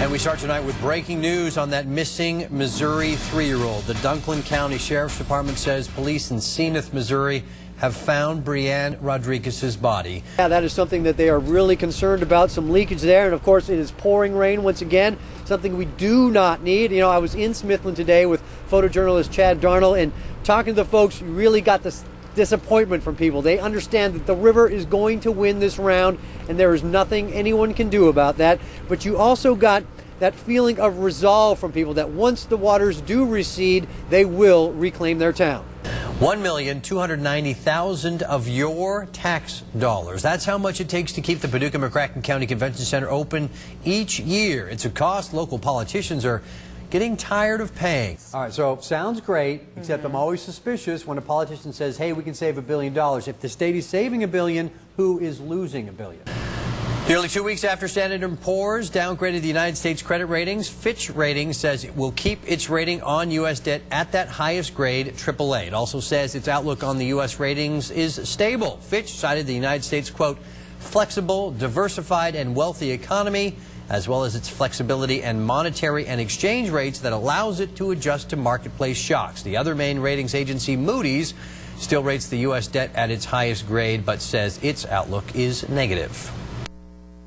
And we start tonight with breaking news on that missing Missouri 3-year-old. The Dunklin County Sheriff's Department says police in Zenith, Missouri have found Brianne Rodriguez's body. Yeah, that is something that they are really concerned about, some leakage there. And of course, it is pouring rain once again, something we do not need. You know, I was in Smithland today with photojournalist Chad Darnell, and talking to the folks, you really got this disappointment from people. They understand that the river is going to win this round, and there is nothing anyone can do about that. But you also got that feeling of resolve from people that once the waters do recede, they will reclaim their town. $1,290,000 of your tax dollars. That's how much it takes to keep the Paducah-McCracken County Convention Center open each year. It's a cost local politicians are getting tired of paying. All right, so sounds great, except I'm always suspicious when a politician says, hey, we can save $1 billion. If the state is saving $1 billion, who is losing $1 billion? Nearly 2 weeks after Standard & Poor's downgraded the United States credit ratings, Fitch Ratings says it will keep its rating on U.S. debt at that highest grade, AAA. It also says its outlook on the U.S. ratings is stable. Fitch cited the United States, quote, flexible, diversified, and wealthy economy, as well as its flexibility and monetary and exchange rates that allows it to adjust to marketplace shocks. The other main ratings agency, Moody's, still rates the U.S. debt at its highest grade, but says its outlook is negative.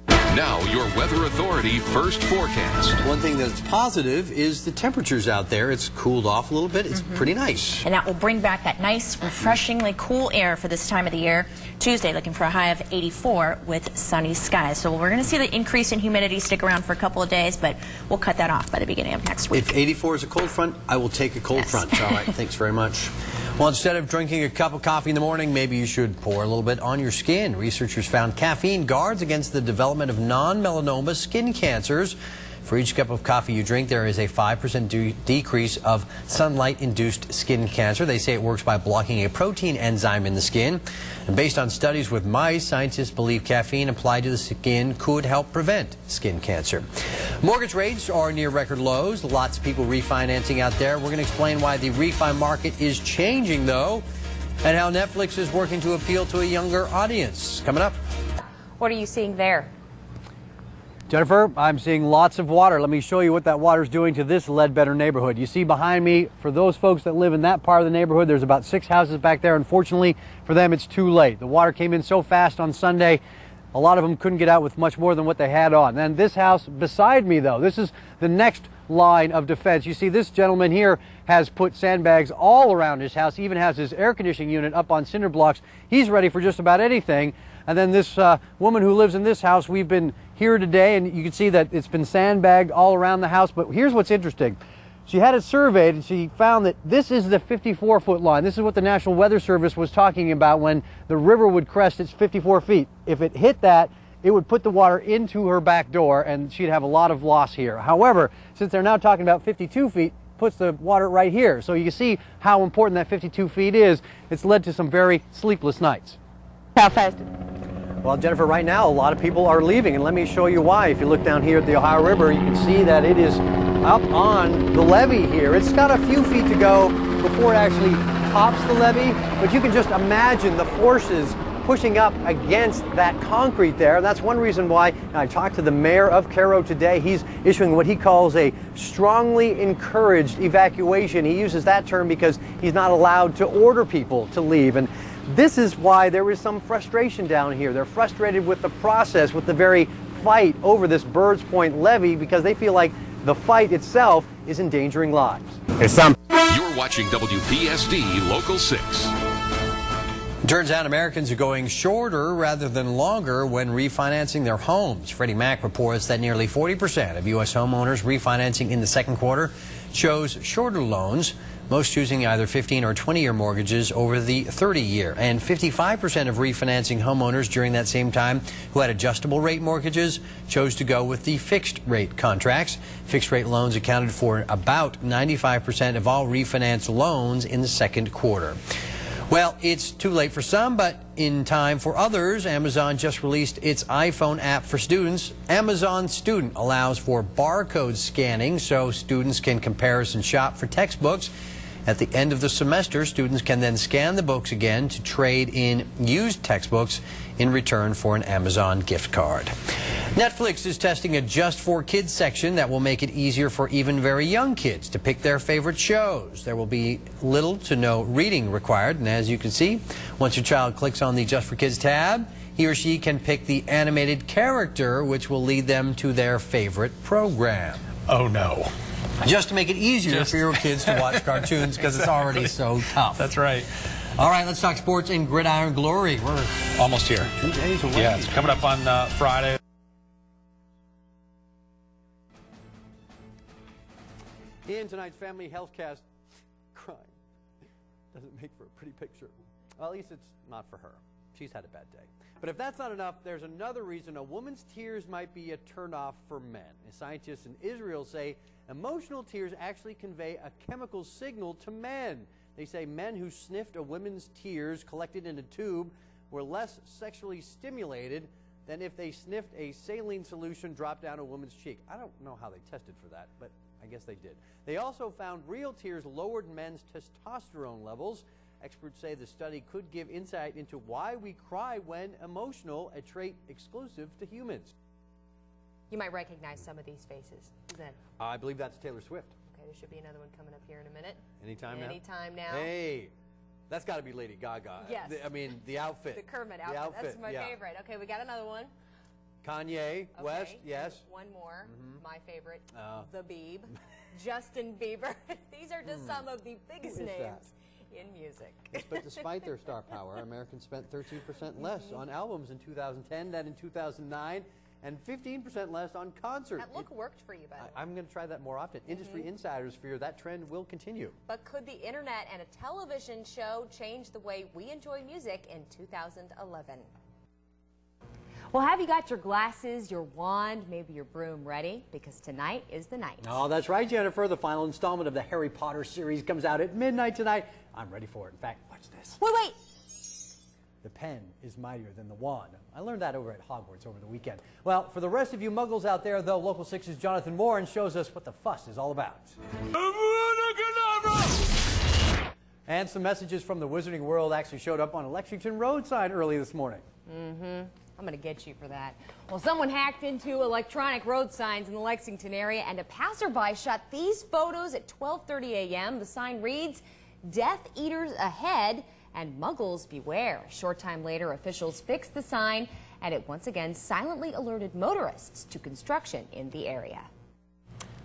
Now, your Weather Authority first forecast. One thing that's positive is the temperatures out there. It's cooled off a little bit. It's pretty nice. And that will bring back that nice, refreshingly cool air for this time of the year. Tuesday, looking for a high of 84 with sunny skies. So we're going to see the increase in humidity stick around for a couple of days, but we'll cut that off by the beginning of next week. If 84 is a cold front, I will take a cold front. All right, thanks very much. Well, instead of drinking a cup of coffee in the morning, maybe you should pour a little bit on your skin. Researchers found caffeine guards against the development of non-melanoma skin cancers. For each cup of coffee you drink, there is a 5% decrease of sunlight-induced skin cancer. They say it works by blocking a protein enzyme in the skin. And based on studies with mice, scientists believe caffeine applied to the skin could help prevent skin cancer. Mortgage rates are near record lows. Lots of people refinancing out there. We're going to explain why the refi market is changing, though, and how Netflix is working to appeal to a younger audience. Coming up. What are you seeing there? Jennifer, I'm seeing lots of water. Let me show you what that water is doing to this Ledbetter neighborhood. You see behind me, for those folks that live in that part of the neighborhood, there's about 6 houses back there. Unfortunately, for them, it's too late. The water came in so fast on Sunday, a lot of them couldn't get out with much more than what they had on. And this house beside me, though, this is the next line of defense. You see, this gentleman here has put sandbags all around his house, even has his air conditioning unit up on cinder blocks. He's ready for just about anything. And then this woman who lives in this house, we've been here today, and you can see that it's been sandbagged all around the house. But here's what's interesting. She had it surveyed, and she found that this is the 54-foot line. This is what the National Weather Service was talking about when the river would crest its 54 feet. If it hit that, it would put the water into her back door, and she'd have a lot of loss here. However, since they're now talking about 52 feet, puts the water right here. So you can see how important that 52 feet is. It's led to some very sleepless nights. How fast? Well, Jennifer, right now a lot of people are leaving, and let me show you why. If you look down here at the Ohio River, you can see that it is up on the levee here. It's got a few feet to go before it actually tops the levee, but you can just imagine the forces pushing up against that concrete there. And that's one reason why I talked to the mayor of Cairo today. He's issuing what he calls a strongly encouraged evacuation. He uses that term because he's not allowed to order people to leave. And this is why there is some frustration down here. They're frustrated with the process, with the very fight over this Birds Point levee, because they feel like the fight itself is endangering lives. You're watching WPSD Local 6. Turns out Americans are going shorter rather than longer when refinancing their homes. Freddie Mac reports that nearly 40% of U.S. homeowners refinancing in the second quarter chose shorter loans, most choosing either 15 or 20-year mortgages over the 30-year. And 55% of refinancing homeowners during that same time who had adjustable rate mortgages chose to go with the fixed rate contracts. Fixed rate loans accounted for about 95% of all refinance loans in the second quarter. Well, it's too late for some, but in time for others. Amazon just released its iPhone app for students. Amazon Student allows for barcode scanning so students can comparison shop for textbooks. At the end of the semester, students can then scan the books again to trade in used textbooks in return for an Amazon gift card. Netflix is testing a Just for Kids section that will make it easier for even very young kids to pick their favorite shows. There will be little to no reading required, and as you can see, once your child clicks on the Just for Kids tab, he or she can pick the animated character which will lead them to their favorite program. Oh no. Just to make it easier for your kids to watch cartoons because it's already so tough. That's right. All right, let's talk sports and gridiron glory. We're almost here. 2 days away. Yeah, it's coming up on Friday. In tonight's Family Healthcast, crying doesn't make for a pretty picture. Well, at least it's not for her. She's had a bad day. But if that's not enough, there's another reason a woman's tears might be a turnoff for men. Scientists in Israel say emotional tears actually convey a chemical signal to men. They say men who sniffed a woman's tears collected in a tube were less sexually stimulated than if they sniffed a saline solution dropped down a woman's cheek. I don't know how they tested for that, but I guess they did. They also found real tears lowered men's testosterone levels. Experts say the study could give insight into why we cry when emotional, a trait exclusive to humans. You might recognize some of these faces. Who's that? I believe that's Taylor Swift. Okay, there should be another one coming up here in a minute. Anytime now? Anytime now. Hey, that's got to be Lady Gaga. Yes. I mean, the outfit. The Kermit outfit. That's my favorite. Okay, we got another one. Kanye West, yes. One more, my favorite, The Beeb, Justin Bieber. These are just some of the biggest names in music. But despite their star power, Americans spent 13% less on albums in 2010 than in 2009, and 15% less on concerts. That look worked for you, by the way. I'm going to try that more often. Industry insiders fear that trend will continue. But could the internet and a television show change the way we enjoy music in 2011? Well, have you got your glasses, your wand, maybe your broom ready? Because tonight is the night. Oh, that's right, Jennifer. The final installment of the Harry Potter series comes out at midnight tonight. I'm ready for it. In fact, watch this. Wait. The pen is mightier than the wand. I learned that over at Hogwarts over the weekend. Well, for the rest of you muggles out there, though, Local 6's Jonathan Warren shows us what the fuss is all about. And some messages from the Wizarding World actually showed up on a Lexington Road sign early this morning. I'm going to get you for that. Well, someone hacked into electronic road signs in the Lexington area, and a passerby shot these photos at 12:30 a.m. The sign reads, "Death Eaters Ahead," and "Muggles Beware." A short time later, officials fixed the sign, and it once again silently alerted motorists to construction in the area.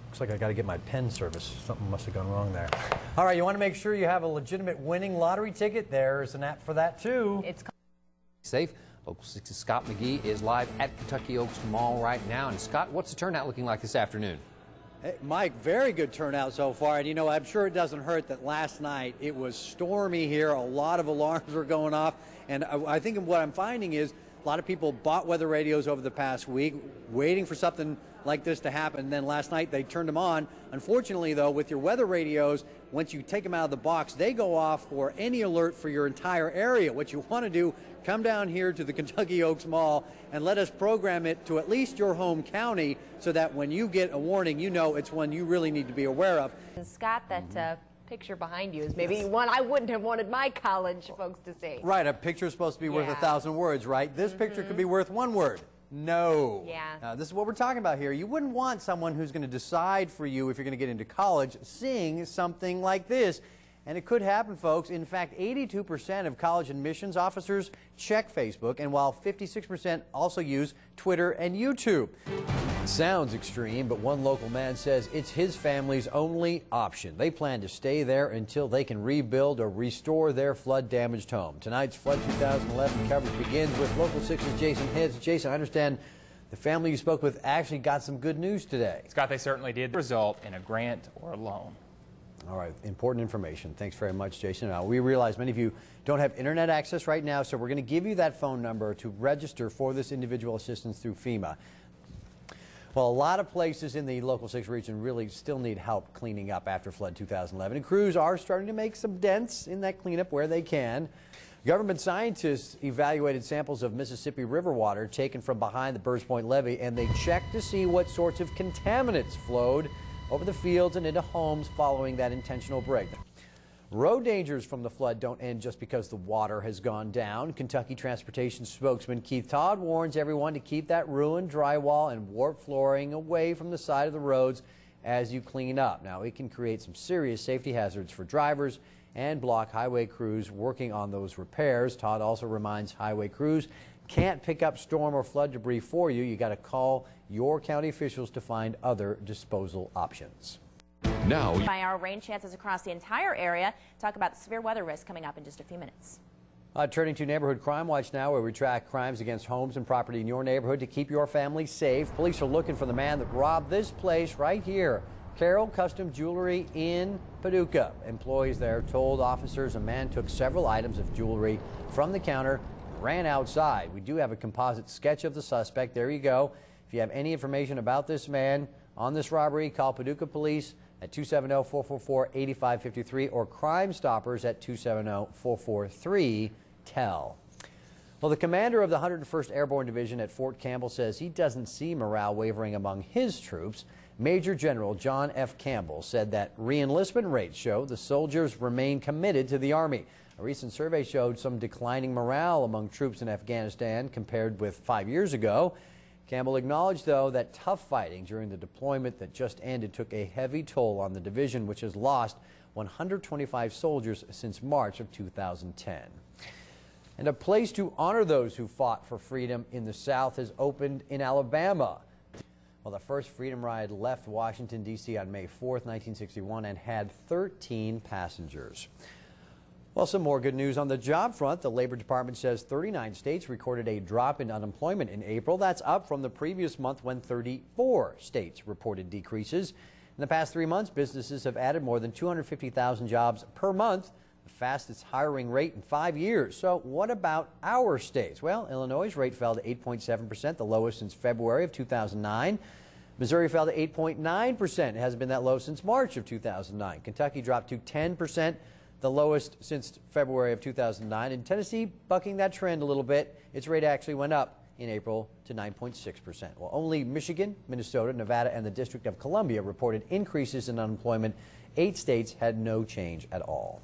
Looks like I got to get my pen service. Something must have gone wrong there. All right, you want to make sure you have a legitimate winning lottery ticket? There's an app for that, too. It's safe. Local 6's Scott McGee is live at Kentucky Oaks Mall right now. And Scott, what's the turnout looking like this afternoon? Hey, Mike, very good turnout so far. And, you know, I'm sure it doesn't hurt that last night it was stormy here. A lot of alarms were going off. And I think what I'm finding is a lot of people bought weather radios over the past week, waiting for something like this to happen. And then last night they turned them on. Unfortunately, though, with your weather radios, once you take them out of the box, they go off for any alert for your entire area. What you want to do, come down here to the Kentucky Oaks Mall and let us program it to at least your home county so that when you get a warning, you know it's one you really need to be aware of. Scott, that picture behind you is maybe one I wouldn't have wanted my college folks to see. Right, a picture's supposed to be worth 1,000 words, right? This picture could be worth one word. No. Yeah. This is what we're talking about here. You wouldn't want someone who's going to decide for you if you're going to get into college seeing something like this. And it could happen, folks. In fact, 82% of college admissions officers check Facebook, and while 56% also use Twitter and YouTube. Sounds extreme, but one local man says it's his family's only option. They plan to stay there until they can rebuild or restore their flood-damaged home. Tonight's Flood 2011 coverage begins with Local 6's Jason Hicks. Jason, I understand the family you spoke with actually got some good news today. Scott, they certainly did. Result in a grant or a loan. All right, important information. Thanks very much, Jason. Now, we realize many of you don't have internet access right now, so we're going to give you that phone number to register for this individual assistance through FEMA. Well, a lot of places in the Local 6 region really still need help cleaning up after Flood 2011, and crews are starting to make some dents in that cleanup where they can. Government scientists evaluated samples of Mississippi River water taken from behind the Burrs Point levee, and they checked to see what sorts of contaminants flowed over the fields and into homes following that intentional break. Road dangers from the flood don't end just because the water has gone down. Kentucky Transportation spokesman Keith Todd warns everyone to keep that ruined drywall and warped flooring away from the side of the roads as you clean up. Now, it can create some serious safety hazards for drivers and block highway crews working on those repairs. Todd also reminds highway crews can't pick up storm or flood debris for you. You got to call your county officials to find other disposal options. Now, By our rain chances across the entire area. Talk about the severe weather risk coming up in just a few minutes. Turning to Neighborhood Crime Watch now, where we track crimes against homes and property in your neighborhood to keep your family safe. Police are looking for the man that robbed this place right here, Carroll Custom Jewelry in Paducah. Employees there told officers a man took several items of jewelry from the counter, ran outside. We do have a composite sketch of the suspect. There you go. If you have any information about this man on this robbery, call Paducah Police at 270-444-8553 or Crime Stoppers at 270-443-TELL. Well, the commander of the 101st Airborne Division at Fort Campbell says he doesn't see morale wavering among his troops. Major General John F. Campbell said that re-enlistment rates show the soldiers remain committed to the Army. A recent survey showed some declining morale among troops in Afghanistan compared with 5 years ago. Campbell acknowledged, though, that tough fighting during the deployment that just ended took a heavy toll on the division, which has lost 125 soldiers since March of 2010. And a place to honor those who fought for freedom in the South has opened in Alabama. Well, the first Freedom Ride left Washington, D.C. on May 4th, 1961, and had 13 passengers. Well, some more good news on the job front. The Labor Department says 39 states recorded a drop in unemployment in April. That's up from the previous month when 34 states reported decreases. In the past 3 months, businesses have added more than 250,000 jobs per month, the fastest hiring rate in 5 years. So what about our states? Well, Illinois' rate fell to 8.7%, the lowest since February of 2009. Missouri fell to 8.9%. It hasn't been that low since March of 2009. Kentucky dropped to 10%. The lowest since February of 2009. In Tennessee, bucking that trend a little bit, its rate actually went up in April to 9.6%. Well, only Michigan, Minnesota, Nevada, and the District of Columbia reported increases in unemployment. 8 states had no change at all.